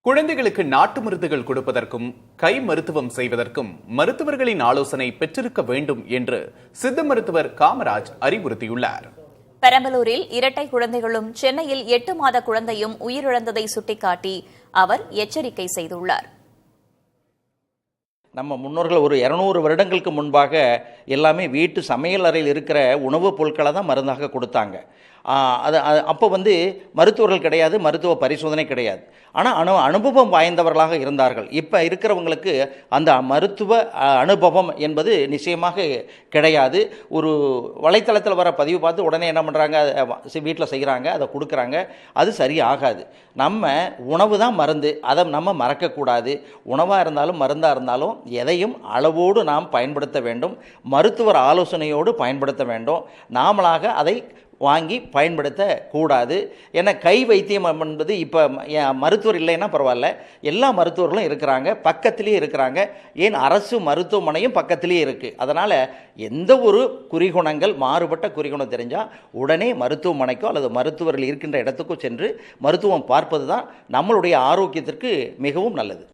குழந்தைகளுக்கு நாட்டு மருந்துகள் கொடுப்பதற்கும் கை மருத்துவம் செய்வதற்கும் மருத்துவர்களின் ஆலோசனை பெற்றிருக்க வேண்டும் என்று சித்த மருத்துவர் காமராஜ் அறிவுறுத்தியுள்ளார். பெரம்பலூரில் இரட்டை குழந்தைகளும் சென்னையில் 8 மாத குழந்தையும் உயிரிழந்ததை சுட்டிக்காட்டி அவர் எச்சரிக்கை செய்துள்ளார். நம்ம முன்னோர்கள் ஒரு 200 வருடங்களுக்கு முன்பாக எல்லாமே வீட்டு சமையல் அறையில் இருக்கிற உணவுப் பொருட்களை தான் மருந்தாக கொடுத்தாங்க. அப்போ மருத்துவர்கள் கிடையாது, மருத்துவ பரிசோதனை கிடையாது. ஆனால் அனுபவம் வாய்ந்தவர்களாக இருந்தார்கள். இப்போ இருக்கிறவங்களுக்கு அந்த மருத்துவ அனுபவம் என்பது நிச்சயமாக கிடையாது. ஒரு வலைத்தளத்தில் வர பதிவு பார்த்து உடனே என்ன பண்ணுறாங்க, வீட்டில் செய்கிறாங்க, அதை கொடுக்குறாங்க. அது சரியாகாது. நம்ம உணவு தான் மருந்து, அதை நம்ம மறக்கக்கூடாது. உணவாக இருந்தாலும் மருந்தாக இருந்தாலும் எதையும் அளவோடு நாம் பயன்படுத்த வேண்டும். மருத்துவர் ஆலோசனையோடு பயன்படுத்த வேண்டும். நாமளாக அதை வாங்கி பயன்படுத்தக்கூடாது. ஏன்னா கை வைத்தியம் என்பது இப்போ மருத்துவர் இல்லைன்னா பரவாயில்ல, எல்லா மருத்துவர்களும் இருக்கிறாங்க, பக்கத்திலேயே இருக்கிறாங்க. ஏன் அரசு மருத்துவமனையும் பக்கத்திலேயே இருக்குது. அதனால் எந்த ஒரு குறிகுணங்கள் மாறுபட்ட குறிகுணம் தெரிஞ்சால் உடனே மருத்துவமனைக்கோ அல்லது மருத்துவர்கள் இருக்கின்ற இடத்துக்கோ சென்று மருத்துவம் பார்ப்பது தான் நம்மளுடைய ஆரோக்கியத்திற்கு மிகவும் நல்லது.